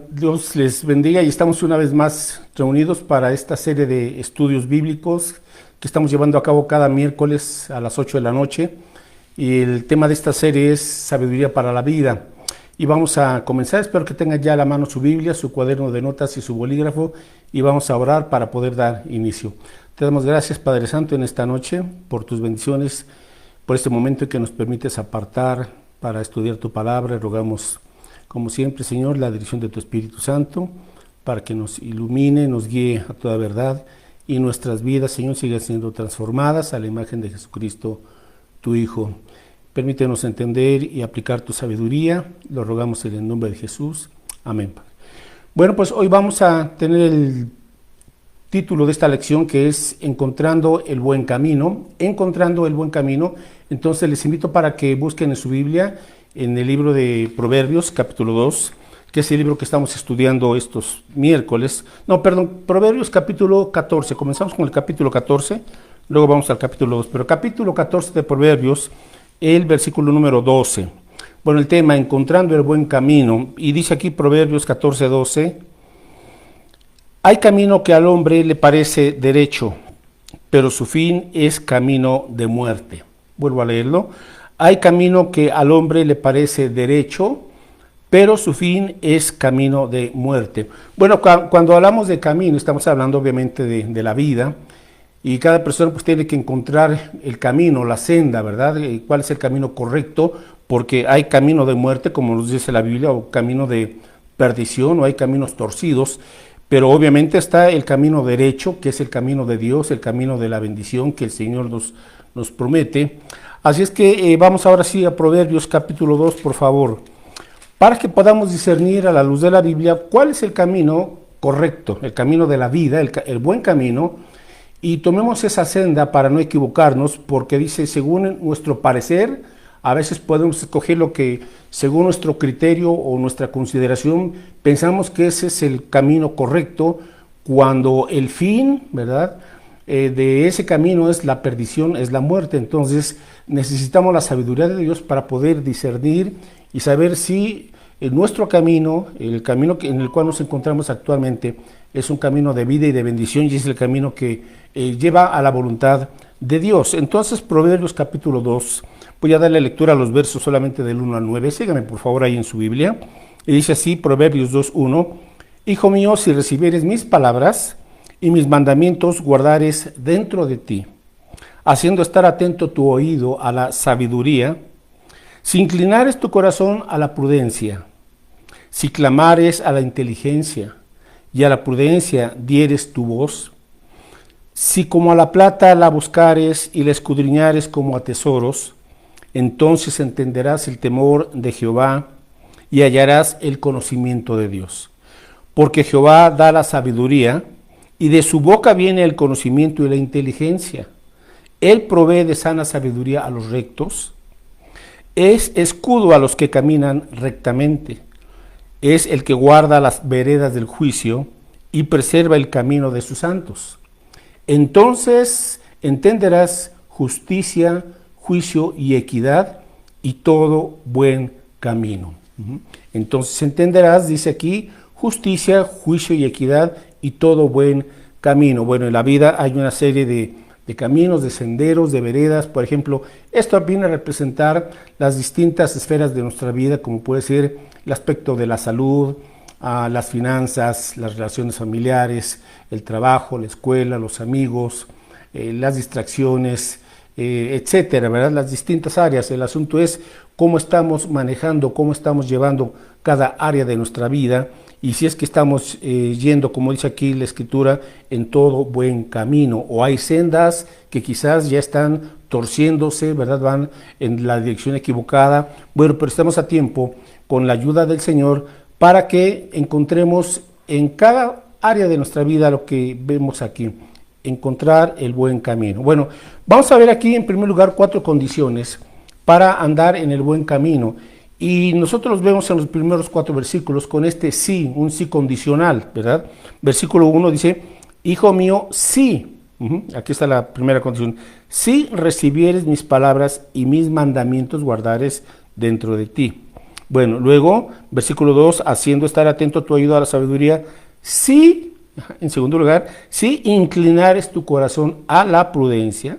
Dios les bendiga y estamos una vez más reunidos para esta serie de estudios bíblicos que estamos llevando a cabo cada miércoles a las 8 de la noche. Y el tema de esta serie es Sabiduría para la Vida. Y vamos a comenzar, espero que tengan ya a la mano su Biblia, su cuaderno de notas y su bolígrafo, y vamos a orar para poder dar inicio. Te damos gracias, Padre Santo, en esta noche por tus bendiciones, por este momento que nos permites apartar para estudiar tu palabra. Rogamos, como siempre, Señor, la dirección de tu Espíritu Santo para que nos ilumine, nos guíe a toda verdad y nuestras vidas, Señor, sigan siendo transformadas a la imagen de Jesucristo, tu Hijo. Permítenos entender y aplicar tu sabiduría. Lo rogamos en el nombre de Jesús. Amén. Bueno, pues hoy vamos a tener el título de esta lección, que es Encontrando el Buen Camino. Encontrando el Buen Camino. Entonces les invito para que busquen en su Biblia, en el libro de Proverbios, capítulo 2, que es el libro que estamos estudiando estos miércoles. Proverbios capítulo 14. Comenzamos con el capítulo 14, luego vamos al capítulo 2. Pero capítulo 14 de Proverbios, el versículo número 12. Bueno, el tema, Encontrando el Buen Camino. Y dice aquí Proverbios 14, 12. Hay camino que al hombre le parece derecho, pero su fin es camino de muerte. Vuelvo a leerlo. Hay camino que al hombre le parece derecho, pero su fin es camino de muerte. Bueno, cuando hablamos de camino, estamos hablando obviamente de la vida, y cada persona pues tiene que encontrar el camino, la senda, ¿verdad? ¿Cuál es el camino correcto? Porque hay camino de muerte, como nos dice la Biblia, o camino de perdición, o hay caminos torcidos, pero obviamente está el camino derecho, que es el camino de Dios, el camino de la bendición que el Señor nos promete. Así es que vamos ahora sí a Proverbios capítulo 2, por favor, para que podamos discernir a la luz de la Biblia cuál es el camino correcto, el camino de la vida, el buen camino, y tomemos esa senda para no equivocarnos, porque dice, según nuestro parecer, a veces podemos escoger lo que según nuestro criterio o nuestra consideración pensamos que ese es el camino correcto, cuando el fin, ¿verdad?, de ese camino es la perdición, es la muerte. Entonces necesitamos la sabiduría de Dios para poder discernir y saber si nuestro camino, el camino en el cual nos encontramos actualmente, es un camino de vida y de bendición, y es el camino que lleva a la voluntad de Dios. Entonces, Proverbios capítulo 2, voy a darle lectura a los versos solamente del 1 al 9, síganme por favor ahí en su Biblia, y dice así, Proverbios 2, 1, Hijo mío, si recibieres mis palabras y mis mandamientos guardares dentro de ti, haciendo estar atento tu oído a la sabiduría, si inclinares tu corazón a la prudencia, si clamares a la inteligencia y a la prudencia dieres tu voz, si como a la plata la buscares y la escudriñares como a tesoros, entonces entenderás el temor de Jehová y hallarás el conocimiento de Dios. Porque Jehová da la sabiduría, y de su boca viene el conocimiento y la inteligencia. Él provee de sana sabiduría a los rectos, es escudo a los que caminan rectamente, es el que guarda las veredas del juicio y preserva el camino de sus santos. Entonces entenderás justicia, juicio y equidad y todo buen camino. Entonces entenderás, dice aquí, justicia, juicio y equidad y todo buen camino. Bueno, en la vida hay una serie de caminos, de senderos, de veredas. Por ejemplo, esto viene a representar las distintas esferas de nuestra vida, como puede ser el aspecto de la salud, las finanzas, las relaciones familiares, el trabajo, la escuela, los amigos, las distracciones, etcétera, ¿verdad? Las distintas áreas. El asunto es cómo estamos manejando, cómo estamos llevando cada área de nuestra vida, y si es que estamos yendo, como dice aquí la Escritura, en todo buen camino, o hay sendas que quizás ya están torciéndose, ¿verdad? Van en la dirección equivocada. Bueno, pero estamos a tiempo, con la ayuda del Señor, para que encontremos en cada área de nuestra vida lo que vemos aquí, encontrar el buen camino. Bueno, vamos a ver aquí en primer lugar 4 condiciones para andar en el buen camino. Y nosotros los vemos en los primeros 4 versículos con este sí, un sí condicional, ¿verdad? Versículo 1 dice, Hijo mío, sí. Aquí está la primera condición. Si recibieres mis palabras y mis mandamientos guardares dentro de ti. Bueno, luego, versículo 2, haciendo estar atento tu oído a la sabiduría, si, en segundo lugar, si inclinares tu corazón a la prudencia.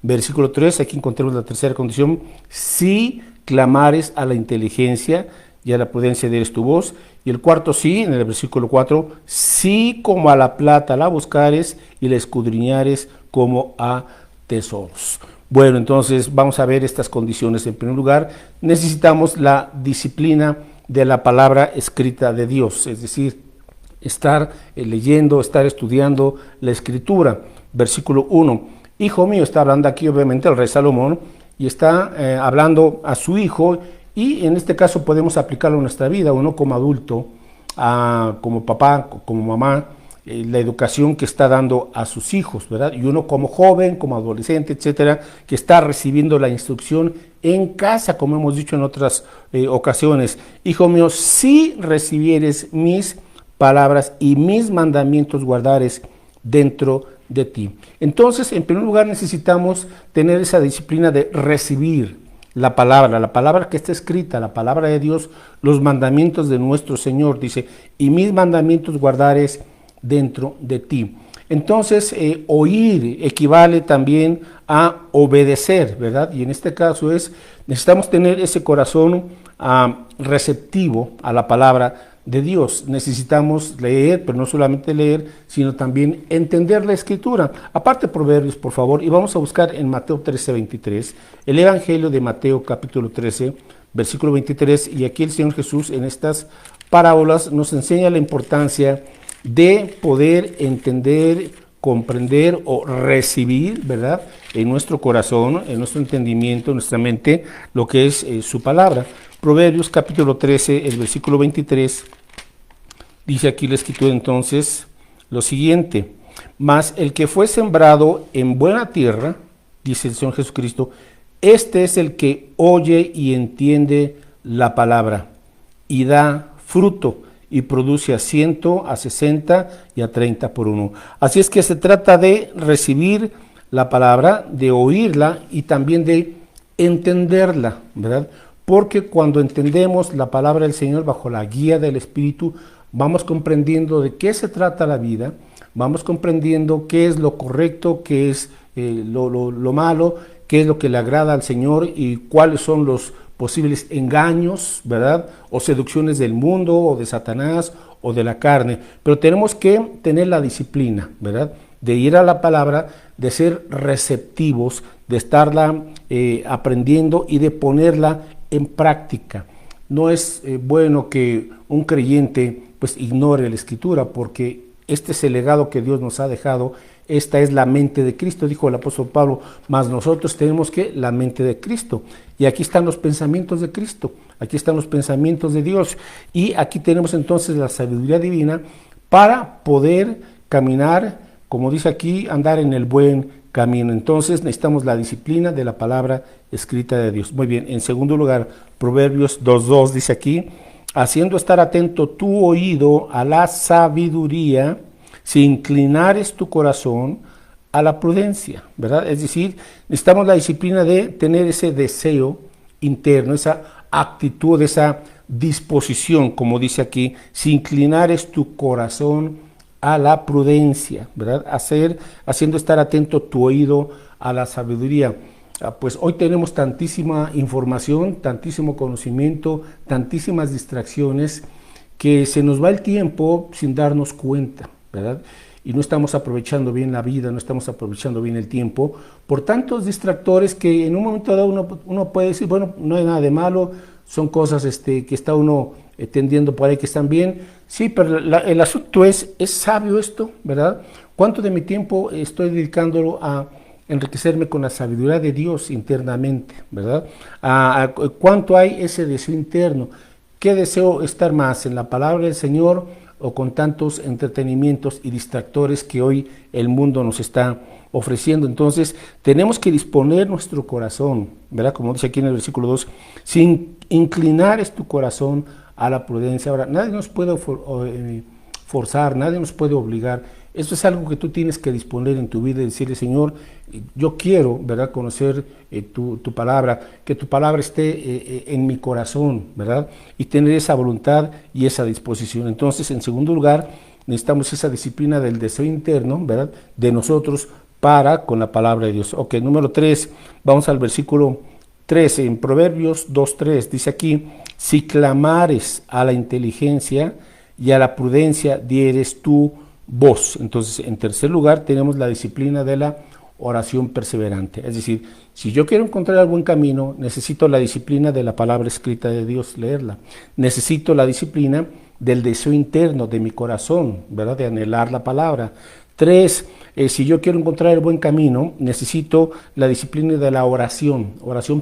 Versículo 3, aquí encontramos la tercera condición, si clamares a la inteligencia y a la prudencia dieres tu voz. Y el cuarto sí, en el versículo 4, si como a la plata la buscares y la escudriñares como a tesoros. Bueno, entonces vamos a ver estas condiciones. En primer lugar, necesitamos la disciplina de la palabra escrita de Dios, es decir, estar leyendo, estar estudiando la escritura. Versículo 1, hijo mío, está hablando aquí obviamente el rey Salomón, y está hablando a su hijo, y en este caso podemos aplicarlo a nuestra vida, uno como adulto, como papá, como mamá, la educación que está dando a sus hijos, ¿verdad? Y uno como joven, como adolescente, etcétera, que está recibiendo la instrucción en casa, como hemos dicho en otras ocasiones. Hijo mío, si recibieres mis palabras y mis mandamientos guardares dentro de ti. Entonces, en primer lugar, necesitamos tener esa disciplina de recibir la palabra que está escrita, la palabra de Dios, los mandamientos de nuestro Señor, dice, y mis mandamientos guardares dentro de ti. Entonces, oír equivale también a obedecer, ¿verdad? Y en este caso necesitamos tener ese corazón receptivo a la palabra de Dios. Necesitamos leer, pero no solamente leer, sino también entender la Escritura. Aparte Proverbios, por favor, y vamos a buscar en Mateo 13:23, el Evangelio de Mateo capítulo 13, versículo 23, y aquí el Señor Jesús en estas parábolas nos enseña la importancia de poder entender, comprender o recibir, ¿verdad?, en nuestro corazón, en nuestro entendimiento, en nuestra mente, lo que es su palabra. Proverbios capítulo 13, el versículo 23, dice aquí la Escritura entonces lo siguiente: mas el que fue sembrado en buena tierra, dice el Señor Jesucristo, este es el que oye y entiende la palabra y da fruto y produce a 100, a 60 y a 30 por uno. Así es que se trata de recibir la palabra, de oírla y también de entenderla, ¿verdad? Porque cuando entendemos la palabra del Señor bajo la guía del Espíritu, vamos comprendiendo de qué se trata la vida, vamos comprendiendo qué es lo correcto, qué es lo malo, qué es lo que le agrada al Señor y cuáles son los posibles engaños, ¿verdad?, o seducciones del mundo o de Satanás o de la carne. Pero tenemos que tener la disciplina, ¿verdad?, de ir a la palabra, de ser receptivos, de estarla aprendiendo y de ponerla en práctica. No es bueno que un creyente pues ignore la Escritura, porque este es el legado que Dios nos ha dejado. Esta es la mente de Cristo, dijo el apóstol Pablo, mas nosotros tenemos que la mente de Cristo. Y aquí están los pensamientos de Cristo, aquí están los pensamientos de Dios. Y aquí tenemos entonces la sabiduría divina para poder caminar, como dice aquí, andar en el buen camino. Entonces necesitamos la disciplina de la palabra escrita de Dios. Muy bien, en segundo lugar, Proverbios 2:2 dice aquí, haciendo estar atento tu oído a la sabiduría, si inclinares tu corazón a la prudencia, ¿verdad? Es decir, necesitamos la disciplina de tener ese deseo interno, esa actitud, esa disposición, como dice aquí, si inclinares tu corazón a la prudencia, ¿verdad? Haciendo estar atento tu oído a la sabiduría. Pues hoy tenemos tantísima información, tantísimo conocimiento, tantísimas distracciones, que se nos va el tiempo sin darnos cuenta, ¿verdad? Y no estamos aprovechando bien la vida, no estamos aprovechando bien el tiempo, por tantos distractores que en un momento dado uno puede decir, bueno, no hay nada de malo, son cosas que está uno tendiendo por ahí que están bien. Sí, pero el asunto es sabio esto, ¿verdad? ¿Cuánto de mi tiempo estoy dedicándolo a enriquecerme con la sabiduría de Dios internamente, ¿verdad? ¿Cuánto hay ese deseo interno? ¿Qué deseo estar más, en la palabra del Señor o con tantos entretenimientos y distractores que hoy el mundo nos está ofreciendo? Entonces tenemos que disponer nuestro corazón, ¿verdad? Como dice aquí en el versículo 2, sin inclinar tu corazón a la prudencia. Ahora, nadie nos puede forzar, nadie nos puede obligar. Eso es algo que tú tienes que disponer en tu vida y decirle, Señor, yo quiero, ¿verdad?, conocer tu palabra, que tu palabra esté en mi corazón, ¿verdad?, y tener esa voluntad y esa disposición. Entonces, en segundo lugar, necesitamos esa disciplina del deseo interno, ¿verdad?, de nosotros para con la palabra de Dios. Ok, número 3, vamos al versículo 13, en Proverbios 2:3, dice aquí, si clamares a la inteligencia y a la prudencia dieres tú voz. Entonces, en tercer lugar, tenemos la disciplina de la oración perseverante. Es decir, si yo quiero encontrar el buen camino, necesito la disciplina de la palabra escrita de Dios, leerla. Necesito la disciplina del deseo interno de mi corazón, ¿verdad?, de anhelar la palabra. 3, si yo quiero encontrar el buen camino, necesito la disciplina de la oración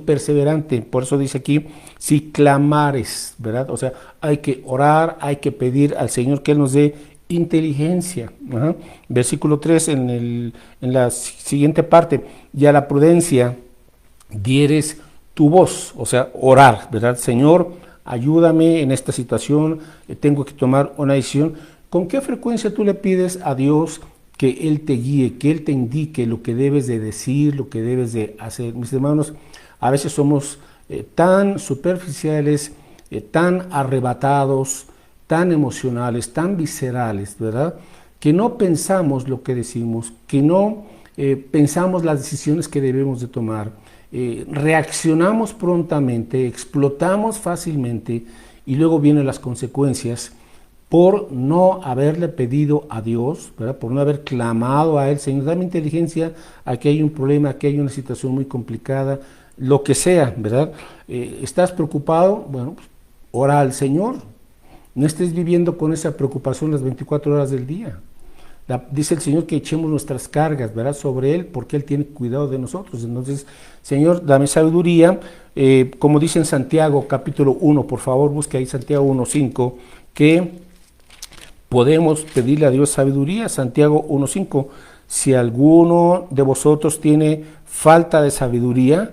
perseverante. Por eso dice aquí, si clamares, ¿verdad? O sea, hay que orar, hay que pedir al Señor que Él nos dé inteligencia. Versículo 3, en la siguiente parte, y a la prudencia dieres tu voz, o sea, orar, ¿verdad? Señor, ayúdame en esta situación, tengo que tomar una decisión. ¿Con qué frecuencia tú le pides a Dios que Él te guíe, que Él te indique lo que debes de decir, lo que debes de hacer? Mis hermanos, a veces somos tan superficiales, tan arrebatados, tan emocionales, tan viscerales, ¿verdad?, que no pensamos lo que decimos, que no pensamos las decisiones que debemos de tomar, reaccionamos prontamente, explotamos fácilmente y luego vienen las consecuencias por no haberle pedido a Dios, ¿verdad?, por no haber clamado a Él, Señor, dame inteligencia, aquí hay un problema, aquí hay una situación muy complicada, lo que sea, ¿verdad? ¿Estás preocupado? Bueno, pues, ora al Señor. No estés viviendo con esa preocupación las 24 horas del día. Dice el Señor que echemos nuestras cargas, ¿verdad?, sobre Él, porque Él tiene cuidado de nosotros. Entonces, Señor, dame sabiduría, como dice en Santiago capítulo 1, por favor, busque ahí Santiago 1:5, que podemos pedirle a Dios sabiduría. Santiago 1:5, si alguno de vosotros tiene falta de sabiduría,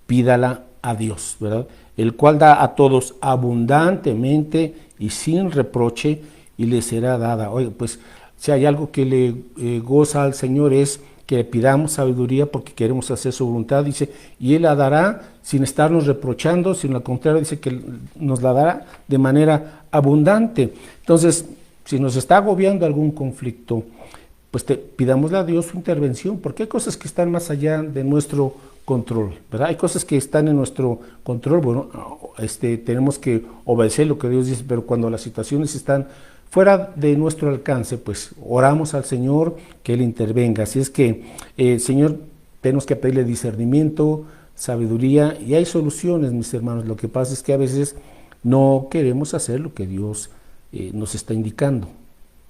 pídala a Dios, ¿verdad?, el cual da a todos abundantemente y sin reproche, y le será dada. Oye, pues si hay algo que le goza al Señor es que le pidamos sabiduría porque queremos hacer su voluntad, dice, y Él la dará sin estarnos reprochando, sino al contrario, dice que nos la dará de manera abundante. Entonces, si nos está agobiando algún conflicto, pues pidámosle a Dios su intervención, porque hay cosas que están más allá de nuestro control, ¿verdad? Hay cosas que están en nuestro control, bueno, tenemos que obedecer lo que Dios dice, pero cuando las situaciones están fuera de nuestro alcance, pues oramos al Señor que Él intervenga. Así es que, Señor, tenemos que pedirle discernimiento, sabiduría, y hay soluciones, mis hermanos. Lo que pasa es que a veces no queremos hacer lo que Dios nos está indicando,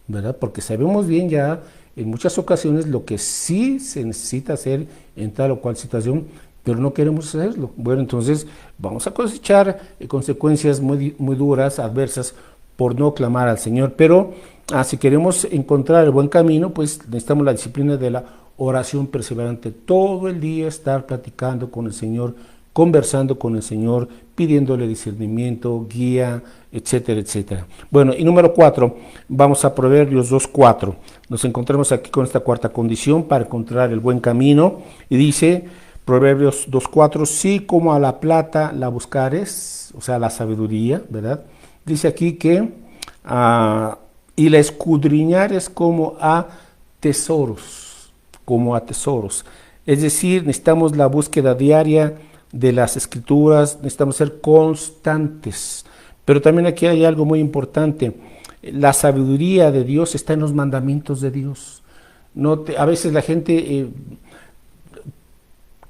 ¿verdad? Porque sabemos bien ya en muchas ocasiones lo que sí se necesita hacer en tal o cual situación, pero no queremos hacerlo. Bueno, entonces vamos a cosechar consecuencias muy, muy duras, adversas, por no clamar al Señor. Pero si queremos encontrar el buen camino, pues necesitamos la disciplina de la oración perseverante. Todo el día estar platicando con el Señor, conversando con el Señor, pidiéndole discernimiento, guía, etcétera, etcétera. Bueno, y número 4, vamos a Proverbios 2:4. Nos encontramos aquí con esta cuarta condición para encontrar el buen camino, y dice Proverbios 2:4, sí, como a la plata la buscares, o sea, la sabiduría, ¿verdad? Dice aquí que y la escudriñares como a tesoros, Es decir, necesitamos la búsqueda diaria de las Escrituras, necesitamos ser constantes. Pero también aquí hay algo muy importante. La sabiduría de Dios está en los mandamientos de Dios. A veces la gente,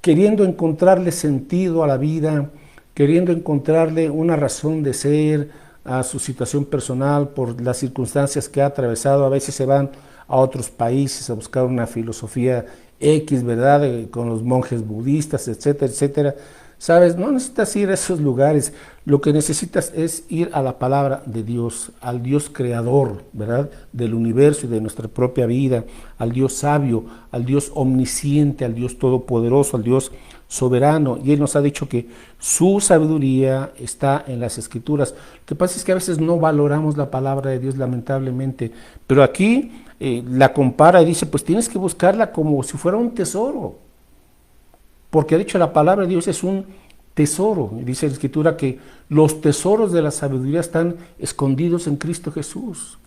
queriendo encontrarle sentido a la vida, queriendo encontrarle una razón de ser a su situación personal por las circunstancias que ha atravesado, a veces se van a otros países a buscar una filosofía X, ¿verdad?, con los monjes budistas, etcétera, etcétera. ¿Sabes? No necesitas ir a esos lugares, lo que necesitas es ir a la palabra de Dios, al Dios creador, ¿verdad?, del universo y de nuestra propia vida, al Dios sabio, al Dios omnisciente, al Dios todopoderoso, al Dios soberano, y Él nos ha dicho que su sabiduría está en las Escrituras. Lo que pasa es que a veces no valoramos la palabra de Dios, lamentablemente, pero aquí la compara y dice, pues tienes que buscarla como si fuera un tesoro, porque de hecho la palabra de Dios es un tesoro. Dice la Escritura que los tesoros de la sabiduría están escondidos en Cristo Jesús.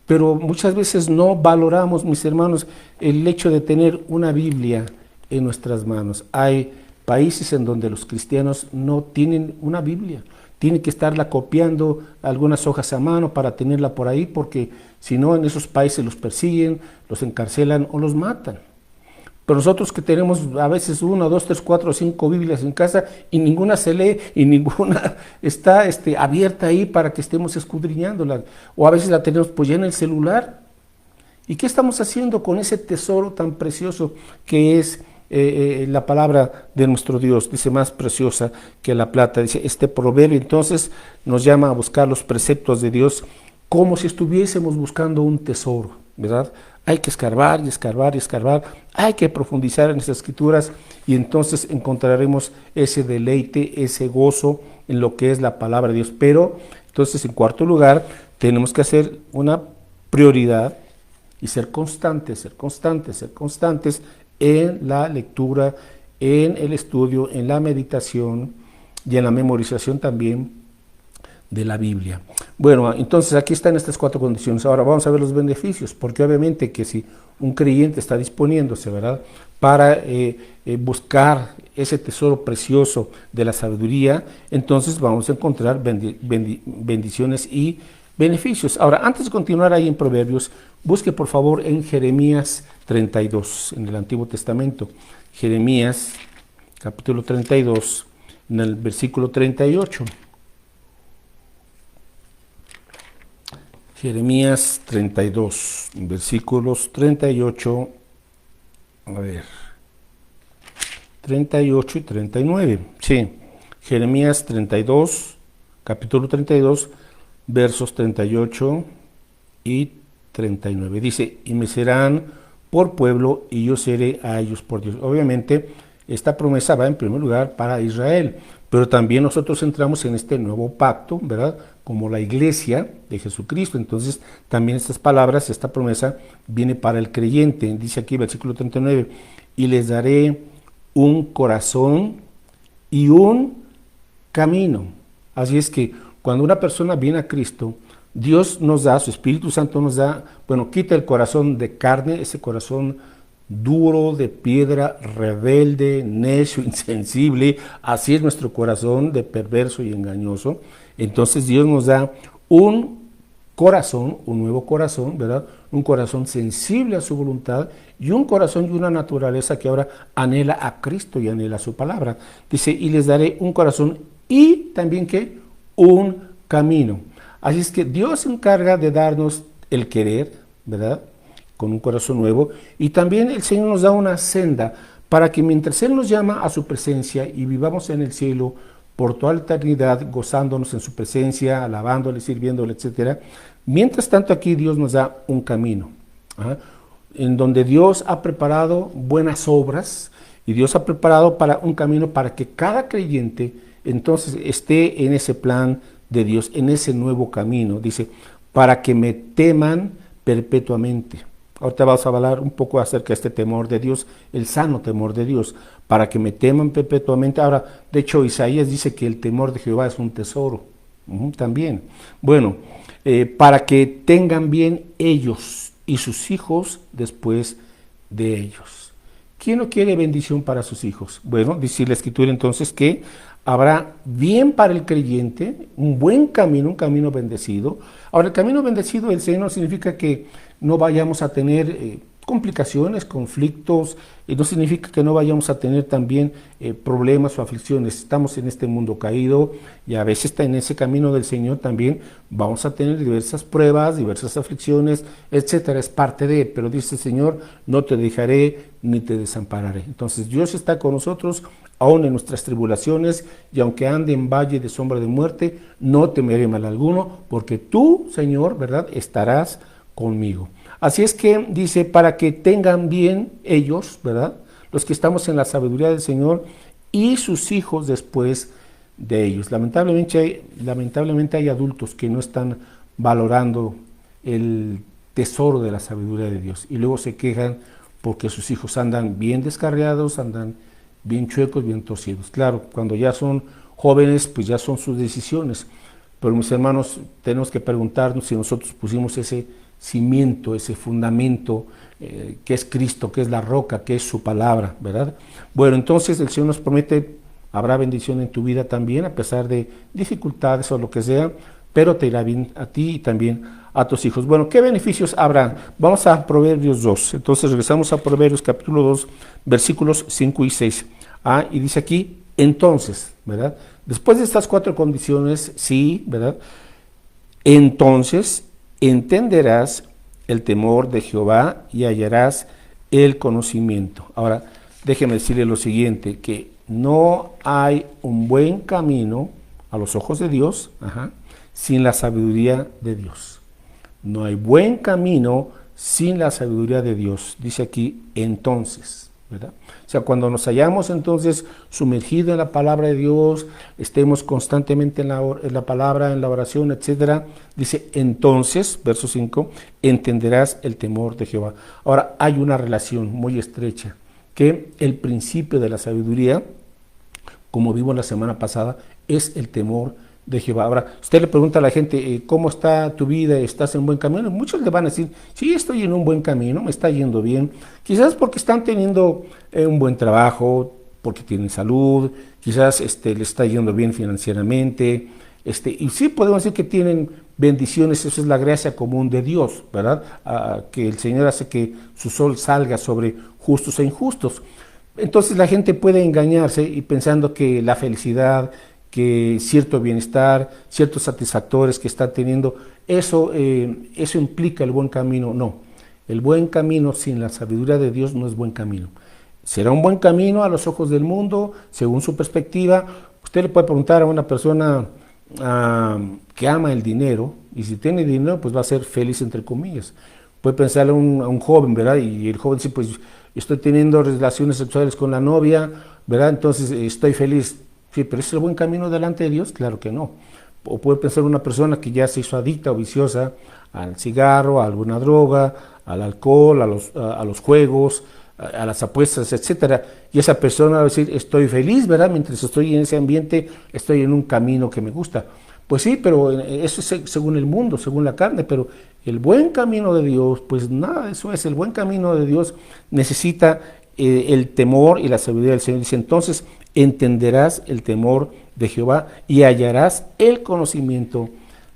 Pero muchas veces no valoramos, mis hermanos, el hecho de tener una Biblia en nuestras manos. Hay países en donde los cristianos no tienen una Biblia. Tienen que estarla copiando algunas hojas a mano para tenerla por ahí, porque si no, en esos países los persiguen, los encarcelan o los matan. Pero nosotros que tenemos a veces 1, 2, 3, 4, 5 Biblias en casa y ninguna se lee y ninguna está abierta ahí para que estemos escudriñándola. O a veces la tenemos pues ya en el celular. ¿Y qué estamos haciendo con ese tesoro tan precioso que es la palabra de nuestro Dios? Dice, más preciosa que la plata. Dice, este proverbio entonces nos llama a buscar los preceptos de Dios como si estuviésemos buscando un tesoro, ¿verdad? Hay que escarbar y escarbar y escarbar, hay que profundizar en las Escrituras y entonces encontraremos ese deleite, ese gozo en lo que es la palabra de Dios. Pero entonces, en cuarto lugar, tenemos que hacer una prioridad y ser constantes en la lectura, en el estudio, en la meditación y en la memorización también de la Biblia. Bueno, entonces aquí están estas 4 condiciones. Ahora vamos a ver los beneficios, porque obviamente que si un creyente está disponiéndose, ¿verdad?, para buscar ese tesoro precioso de la sabiduría, entonces vamos a encontrar bendiciones y beneficios. Ahora, antes de continuar ahí en Proverbios, busque por favor en Jeremías 32, en el Antiguo Testamento. Jeremías, capítulo 32, en el versículo 38. Jeremías 32, versículos 38, 38 y 39. Sí, Jeremías 32, capítulo 32, versos 38 y 39. Dice, y me serán por pueblo y yo seré a ellos por Dios. Obviamente, esta promesa va en primer lugar para Israel, pero también nosotros entramos en este nuevo pacto, ¿verdad?, como la iglesia de Jesucristo. Entonces, también estas palabras, esta promesa viene para el creyente. Dice aquí, versículo 39, y les daré un corazón y un camino. Así es que cuando una persona viene a Cristo, Dios nos da, su Espíritu Santo nos da, bueno, quita el corazón de carne, ese corazón duro, de piedra, rebelde, necio, insensible. Así es nuestro corazón, de perverso y engañoso. Entonces Dios nos da un corazón, un nuevo corazón, ¿verdad?, un corazón sensible a su voluntad y un corazón y una naturaleza que ahora anhela a Cristo y anhela su palabra. Dice, y les daré un corazón y también, ¿qué?, un camino. Así es que Dios se encarga de darnos el querer, ¿verdad?, con un corazón nuevo, y también el Señor nos da una senda para que mientras Él nos llama a su presencia y vivamos en el cielo por toda la eternidad, gozándonos en su presencia, alabándole, sirviéndole, etcétera. Mientras tanto, aquí Dios nos da un camino, en donde Dios ha preparado buenas obras y Dios ha preparado para un camino para que cada creyente entonces esté en ese plan de Dios, en ese nuevo camino. Dice, para que me teman perpetuamente. Ahorita vamos a hablar un poco acerca de este temor de Dios, el sano temor de Dios, para que me teman perpetuamente. Ahora, de hecho, Isaías dice que el temor de Jehová es un tesoro, también. Bueno, para que tengan bien ellos y sus hijos después de ellos. ¿Quién no quiere bendición para sus hijos? Bueno, dice la Escritura entonces que habrá bien para el creyente, un buen camino, un camino bendecido. Ahora, el camino bendecido del Señor significa que no vayamos a tener complicaciones, conflictos, no significa que no vayamos a tener también problemas o aflicciones. Estamos en este mundo caído y a veces en ese camino del Señor también vamos a tener diversas pruebas, diversas aflicciones, etcétera. Es parte de, pero dice el Señor, no te dejaré ni te desampararé. Entonces Dios está con nosotros aún en nuestras tribulaciones, y aunque ande en valle de sombra de muerte, no temeré mal alguno, porque tú, Señor, ¿verdad?, estarás conmigo. Así es que dice, para que tengan bien ellos, ¿verdad?, los que estamos en la sabiduría del Señor, y sus hijos después de ellos. Lamentablemente hay adultos que no están valorando el tesoro de la sabiduría de Dios y luego se quejan porque sus hijos andan bien descarriados, andan bien chuecos, bien torcidos. Claro, cuando ya son jóvenes, pues ya son sus decisiones, pero mis hermanos, tenemos que preguntarnos si nosotros pusimos ese cimiento, ese fundamento, que es Cristo, que es la roca, que es su palabra, ¿verdad? Bueno, entonces el Señor nos promete, habrá bendición en tu vida también, a pesar de dificultades o lo que sea, pero te irá bien a ti y también a tus hijos. Bueno, ¿qué beneficios habrá? Vamos a Proverbios 2. Entonces regresamos a Proverbios capítulo 2, versículos 5 y 6. Y dice aquí, entonces, ¿verdad? Después de estas 4 condiciones, sí, ¿verdad? Entonces entenderás el temor de Jehová y hallarás el conocimiento. Ahora, déjeme decirle lo siguiente, que no hay un buen camino a los ojos de Dios, sin la sabiduría de Dios. No hay buen camino sin la sabiduría de Dios. Dice aquí, entonces, ¿verdad? O sea, cuando nos hallamos entonces sumergidos en la palabra de Dios, estemos constantemente en la palabra, en la oración, etcétera, dice, entonces, verso 5, entenderás el temor de Jehová. Ahora, hay una relación muy estrecha, que el principio de la sabiduría, como vimos la semana pasada, es el temor de Jehová. Ahora, usted le pregunta a la gente, ¿cómo está tu vida? ¿Estás en buen camino? Muchos le van a decir, sí, estoy en un buen camino, me está yendo bien. Quizás porque están teniendo un buen trabajo, porque tienen salud, quizás le está yendo bien financieramente, y sí podemos decir que tienen bendiciones, eso es la gracia común de Dios, ¿verdad? Que el Señor hace que su sol salga sobre justos e injustos. Entonces la gente puede engañarse y pensando que la felicidad, que cierto bienestar, ciertos satisfactores que está teniendo, eso implica el buen camino. No, el buen camino sin la sabiduría de Dios no es buen camino. Será un buen camino a los ojos del mundo, según su perspectiva. Usted le puede preguntar a una persona que ama el dinero, y si tiene dinero, pues va a ser feliz, entre comillas. Puede pensarle a un joven, ¿verdad? Y el joven dice, pues estoy teniendo relaciones sexuales con la novia, ¿verdad? Entonces estoy feliz. Sí, pero ¿es el buen camino delante de Dios? Claro que no. O puede pensar una persona que ya se hizo adicta o viciosa al cigarro, a alguna droga, al alcohol, a los juegos, a las apuestas, etcétera. Y esa persona va a decir, estoy feliz, ¿verdad? Mientras estoy en ese ambiente, estoy en un camino que me gusta. Pues sí, pero eso es según el mundo, según la carne, pero el buen camino de Dios, pues nada, eso es, el buen camino de Dios necesita el temor y la sabiduría del Señor. Dice, entonces entenderás el temor de Jehová y hallarás el conocimiento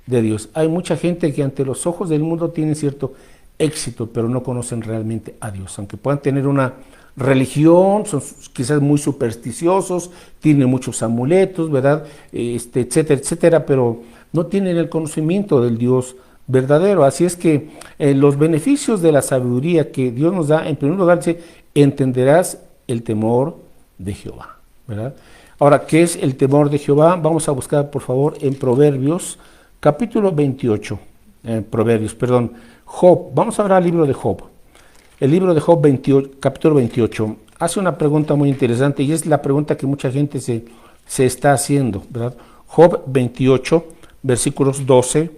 de Dios. Hay mucha gente que ante los ojos del mundo tiene cierto éxito, pero no conocen realmente a Dios. Aunque puedan tener una religión, son quizás muy supersticiosos, tienen muchos amuletos, ¿verdad? Etcétera, etcétera, pero no tienen el conocimiento del Dios verdadero. Así es que los beneficios de la sabiduría que Dios nos da, en primer lugar, dice, entenderás el temor de Jehová, ¿verdad? Ahora, ¿qué es el temor de Jehová? Vamos a buscar, por favor, en Proverbios, capítulo 28, Job, vamos a hablar del libro de Job. El libro de Job, capítulo 28, hace una pregunta muy interesante y es la pregunta que mucha gente se está haciendo, ¿verdad? Job 28, versículos 12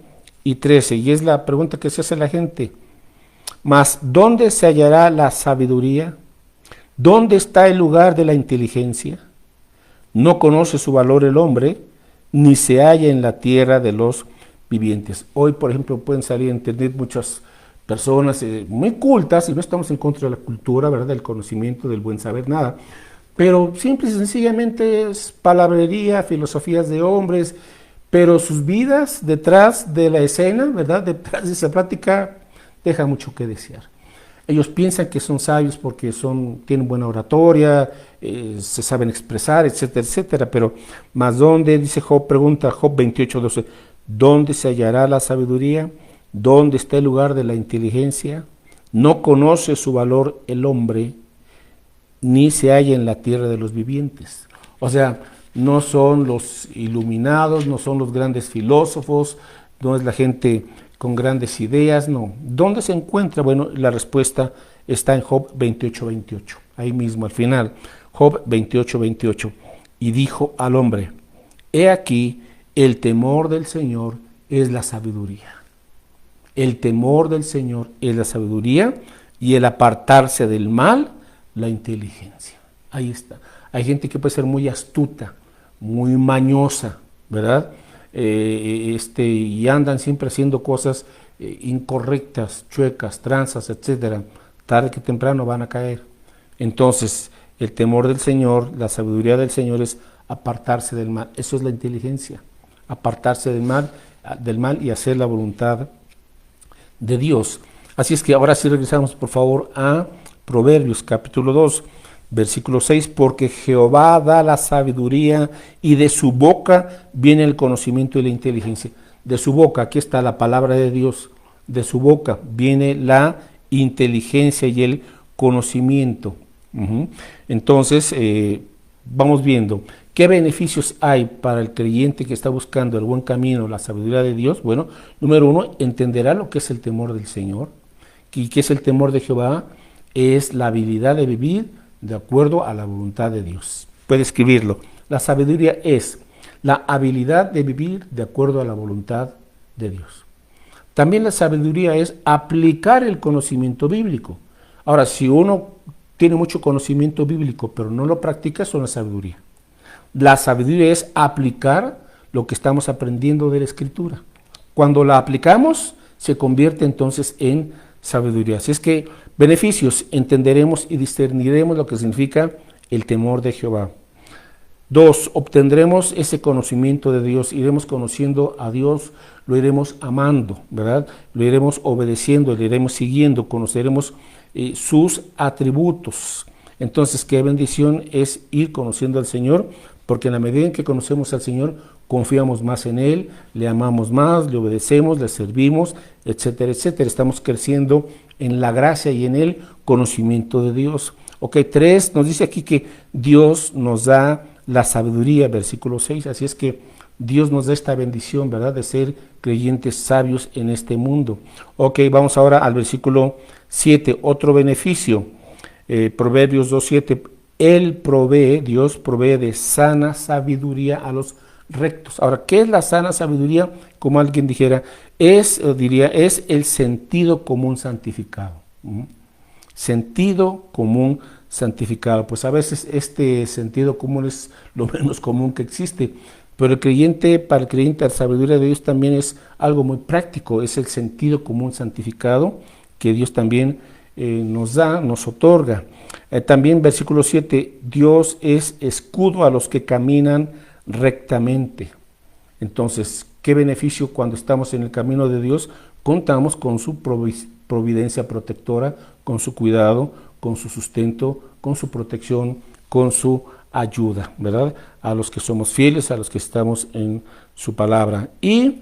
y 13, y es la pregunta que se hace la gente. Mas, ¿dónde se hallará la sabiduría? ¿Dónde está el lugar de la inteligencia? No conoce su valor el hombre, ni se halla en la tierra de los vivientes. Hoy, por ejemplo, pueden salir a internet muchas personas muy cultas, y no estamos en contra de la cultura, ¿verdad?, del conocimiento, del buen saber, nada, pero simple y sencillamente es palabrería, filosofías de hombres, pero sus vidas detrás de la escena, ¿verdad?, detrás de esa práctica, deja mucho que desear. Ellos piensan que son sabios porque tienen buena oratoria, se saben expresar, etcétera, etcétera, pero más ¿dónde? Dice Job, pregunta Job 28:12, ¿dónde se hallará la sabiduría? ¿Dónde está el lugar de la inteligencia? No conoce su valor el hombre, ni se halla en la tierra de los vivientes. O sea, no son los iluminados, no son los grandes filósofos, no es la gente con grandes ideas, no. ¿Dónde se encuentra? Bueno, la respuesta está en Job 28:28, ahí mismo al final, Job 28:28. y dijo al hombre: he aquí, el temor del Señor es la sabiduría. El temor del Señor es la sabiduría, y el apartarse del mal, la inteligencia. Ahí está. Hay gente que puede ser muy astuta, muy mañosa, ¿verdad? Y andan siempre haciendo cosas incorrectas, chuecas, tranzas, etcétera. Tarde que temprano van a caer. Entonces, el temor del Señor, la sabiduría del Señor es apartarse del mal. Eso es la inteligencia. Apartarse del mal y hacer la voluntad de Dios. Así es que ahora sí regresamos, por favor, a Proverbios capítulo 2, versículo 6, porque Jehová da la sabiduría y de su boca viene el conocimiento y la inteligencia. De su boca, aquí está la palabra de Dios, de su boca viene la inteligencia y el conocimiento. Entonces, vamos viendo qué beneficios hay para el creyente que está buscando el buen camino, la sabiduría de Dios. Bueno, número uno, entenderá lo que es el temor del Señor. ¿Y qué es el temor de Jehová? Es la habilidad de vivir de acuerdo a la voluntad de Dios. Puede escribirlo. La sabiduría es la habilidad de vivir de acuerdo a la voluntad de Dios. También la sabiduría es aplicar el conocimiento bíblico. Ahora, si uno tiene mucho conocimiento bíblico, pero no lo practica, eso no es sabiduría. La sabiduría es aplicar lo que estamos aprendiendo de la Escritura. Cuando la aplicamos, se convierte entonces en sabiduría. Así es que beneficios, entenderemos y discerniremos lo que significa el temor de Jehová. 2, obtendremos ese conocimiento de Dios, iremos conociendo a Dios, lo iremos amando, ¿verdad? Lo iremos obedeciendo, lo iremos siguiendo, conoceremos sus atributos. Entonces, qué bendición es ir conociendo al Señor, porque en la medida en que conocemos al Señor, confiamos más en Él, le amamos más, le obedecemos, le servimos, etcétera, etcétera. Estamos creciendo en la gracia y en el conocimiento de Dios. Ok, 3, nos dice aquí que Dios nos da la sabiduría, versículo 6, así es que Dios nos da esta bendición, ¿verdad?, de ser creyentes sabios en este mundo. Ok, vamos ahora al versículo 7, otro beneficio, Proverbios 2:7, Él provee, Dios provee de sana sabiduría a los rectos. Ahora, ¿qué es la sana sabiduría? Como alguien dijera, es el sentido común santificado. Sentido común santificado. Pues a veces este sentido común es lo menos común que existe, pero para el creyente la sabiduría de Dios también es algo muy práctico, es el sentido común santificado que Dios también nos da, nos otorga. También versículo 7, Dios es escudo a los que caminan rectamente. Entonces, ¿qué beneficio cuando estamos en el camino de Dios? Contamos con su providencia protectora, con su cuidado, con su sustento, con su protección, con su ayuda, ¿verdad? A los que somos fieles, a los que estamos en su palabra. Y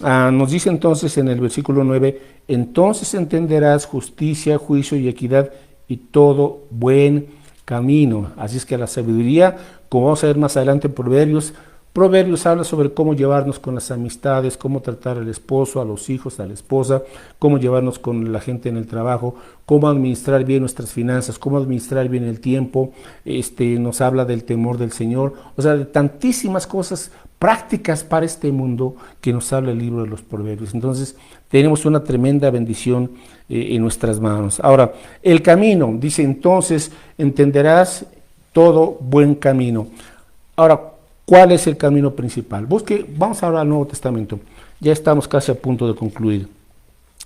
nos dice entonces en el versículo 9, entonces entenderás justicia, juicio y equidad y todo buen camino. Así es que la sabiduría, como vamos a ver más adelante en Proverbios habla sobre cómo llevarnos con las amistades, cómo tratar al esposo, a los hijos, a la esposa, cómo llevarnos con la gente en el trabajo, cómo administrar bien nuestras finanzas, cómo administrar bien el tiempo. Nos habla del temor del Señor, o sea, de tantísimas cosas prácticas para este mundo que nos habla el libro de los Proverbios. Entonces, tenemos una tremenda bendición en nuestras manos. Ahora, el camino, dice entonces, entenderás todo buen camino. Ahora, ¿cuál es el camino principal? Vamos ahora al Nuevo Testamento. Ya estamos casi a punto de concluir.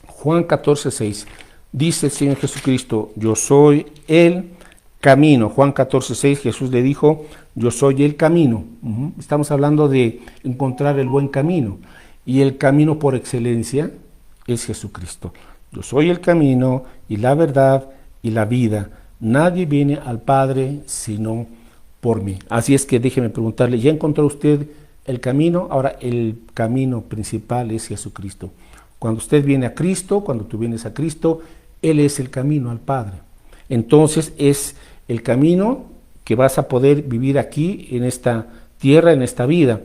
Juan 14:6. Dice el Señor Jesucristo, yo soy el camino. Juan 14:6, Jesús le dijo, yo soy el camino. Estamos hablando de encontrar el buen camino. Y el camino por excelencia es Jesucristo. Yo soy el camino y la verdad y la vida. Nadie viene al Padre sino por mí. Así es que déjeme preguntarle, ¿ya encontró usted el camino? Ahora, el camino principal es Jesucristo. Cuando usted viene a Cristo, cuando tú vienes a Cristo, Él es el camino al Padre. Entonces es el camino que vas a poder vivir aquí en esta tierra, en esta vida.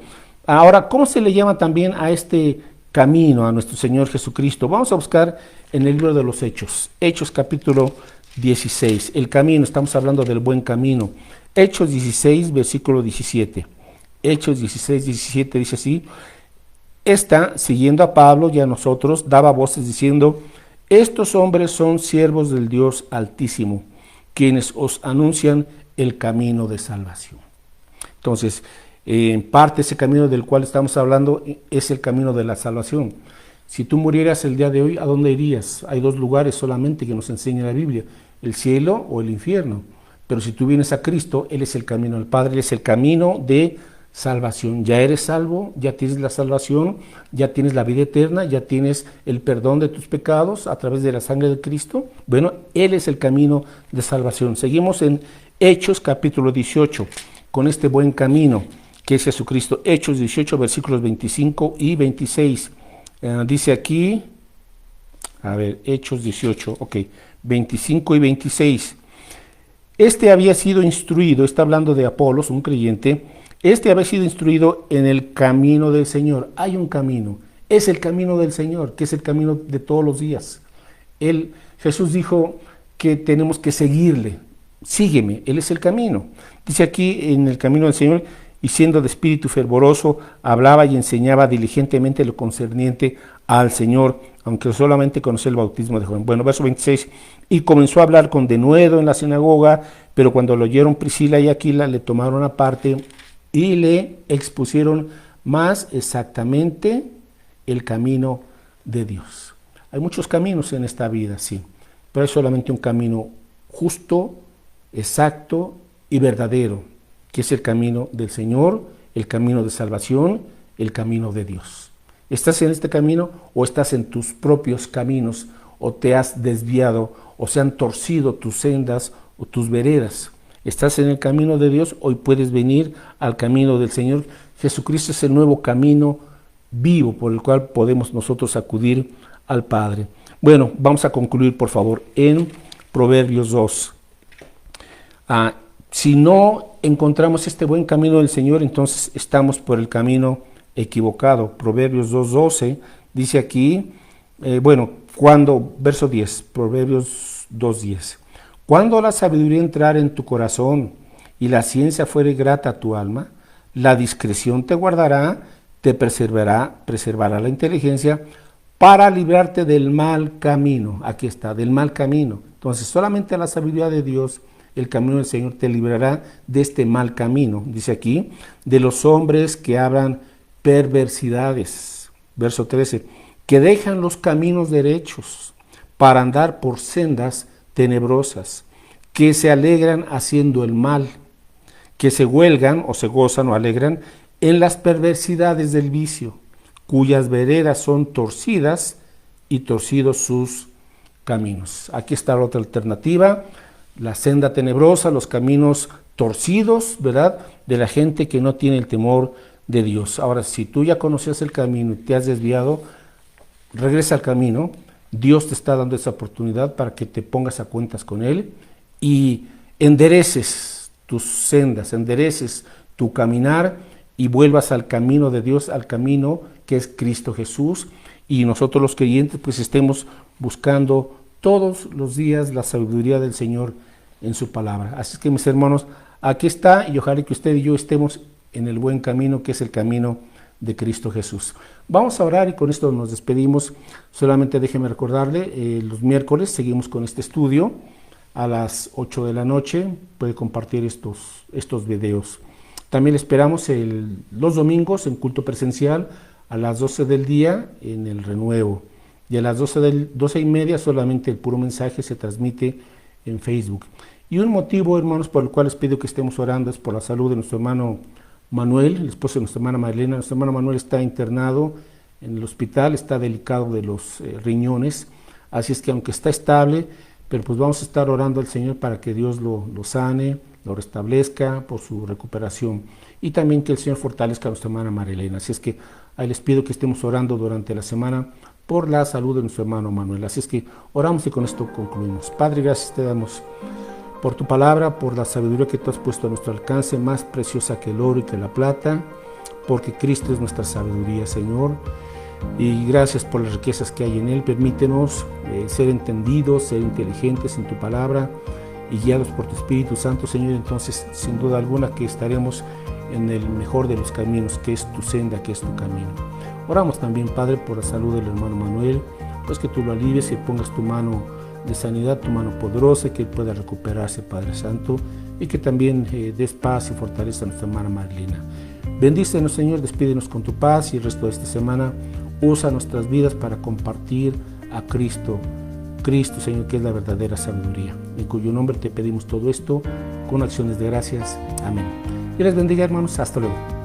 Ahora, ¿cómo se le llama también a este camino, a nuestro Señor Jesucristo? Vamos a buscar en el libro de los Hechos, Hechos capítulo 16. El camino, estamos hablando del buen camino. Hechos 16, versículo 17. Hechos 16, 17 dice así: esta, siguiendo a Pablo y a nosotros, daba voces diciendo: estos hombres son siervos del Dios Altísimo, quienes os anuncian el camino de salvación. Entonces, en parte ese camino del cual estamos hablando es el camino de la salvación. Si tú murieras el día de hoy, ¿a dónde irías? Hay dos lugares solamente que nos enseña la Biblia: el cielo o el infierno. Pero si tú vienes a Cristo, Él es el camino del Padre, Él es el camino de salvación. Ya eres salvo, ya tienes la salvación, ya tienes la vida eterna, ya tienes el perdón de tus pecados a través de la sangre de Cristo. Bueno, Él es el camino de salvación. Seguimos en Hechos capítulo 18, con este buen camino que es Jesucristo. Hechos 18, versículos 25 y 26. Dice aquí, a ver, Hechos 18, ok, 25 y 26. Este había sido instruido, está hablando de Apolos, un creyente. Este había sido instruido en el camino del Señor. Hay un camino, es el camino del Señor, que es el camino de todos los días. Jesús dijo que tenemos que seguirle. Sígueme, Él es el camino. Dice aquí, en el camino del Señor, y siendo de espíritu fervoroso, hablaba y enseñaba diligentemente lo concerniente al Señor, aunque solamente conocía el bautismo de Juan. Bueno, verso 26, y comenzó a hablar con denuedo en la sinagoga, pero cuando lo oyeron Priscila y Aquila, le tomaron aparte y le expusieron más exactamente el camino de Dios. Hay muchos caminos en esta vida, sí, pero hay solamente un camino justo, exacto y verdadero, que es el camino del Señor, el camino de salvación, el camino de Dios. ¿Estás en este camino o estás en tus propios caminos, o te has desviado, o se han torcido tus sendas o tus veredas? ¿Estás en el camino de Dios? Hoy puedes venir al camino del Señor. Jesucristo es el nuevo camino vivo por el cual podemos nosotros acudir al Padre. Bueno, vamos a concluir, por favor, en Proverbios 2. Si no encontramos este buen camino del Señor, entonces estamos por el camino equivocado. Proverbios 2:12 dice aquí, verso 10, Proverbios 2:10. Cuando la sabiduría entrare en tu corazón y la ciencia fuere grata a tu alma, la discreción te guardará, te preservará la inteligencia para librarte del mal camino. Aquí está, del mal camino. Entonces, solamente la sabiduría de Dios, el camino del Señor, te librará de este mal camino. Dice aquí, de los hombres que hablan perversidades. Verso 13, que dejan los caminos derechos para andar por sendas tenebrosas, que se alegran haciendo el mal, que se huelgan o se gozan o alegran en las perversidades del vicio, cuyas veredas son torcidas y torcidos sus caminos. Aquí está la otra alternativa, la senda tenebrosa, los caminos torcidos, ¿verdad?, de la gente que no tiene el temor de Dios. Ahora, si tú ya conocías el camino y te has desviado, regresa al camino. Dios te está dando esa oportunidad para que te pongas a cuentas con Él y endereces tus sendas, endereces tu caminar y vuelvas al camino de Dios, al camino que es Cristo Jesús, y nosotros los creyentes pues estemos buscando todos los días la sabiduría del Señor en su palabra. Así es que, mis hermanos, aquí está, y ojalá que usted y yo estemos en el buen camino, que es el camino de Cristo Jesús. Vamos a orar y con esto nos despedimos. Solamente déjeme recordarle, los miércoles seguimos con este estudio a las 8 de la noche. Puede compartir estos videos. También le esperamos los domingos en culto presencial a las 12 del día en el Renuevo. Y a las 12:30 solamente el puro mensaje se transmite en Facebook. Y un motivo, hermanos, por el cual les pido que estemos orando es por la salud de nuestro hermano Manuel, el esposo de nuestra hermana Marilena. Nuestro hermano Manuel está internado en el hospital, está delicado de los riñones, así es que aunque está estable, pero pues vamos a estar orando al Señor para que Dios lo sane, lo restablezca por su recuperación, y también que el Señor fortalezca a nuestra hermana Marilena. Así es que ahí les pido que estemos orando durante la semana por la salud de nuestro hermano Manuel. Así es que oramos y con esto concluimos. Padre, gracias te damos por tu palabra, por la sabiduría que tú has puesto a nuestro alcance, más preciosa que el oro y que la plata, porque Cristo es nuestra sabiduría, Señor. Y gracias por las riquezas que hay en Él. Permítenos ser entendidos, ser inteligentes en tu palabra, y guiados por tu Espíritu Santo, Señor, entonces sin duda alguna que estaremos en el mejor de los caminos, que es tu senda, que es tu camino. Oramos también, Padre, por la salud del hermano Manuel, pues que tú lo alivies y pongas tu mano de sanidad, tu mano poderosa, que él pueda recuperarse, Padre Santo, y que también des paz y fortaleza a nuestra hermana Marilena. Bendícenos, Señor, despídenos con tu paz y el resto de esta semana usa nuestras vidas para compartir a Cristo, Señor, que es la verdadera sabiduría, en cuyo nombre te pedimos todo esto con acciones de gracias. Amén. Y les bendiga, hermanos. Hasta luego.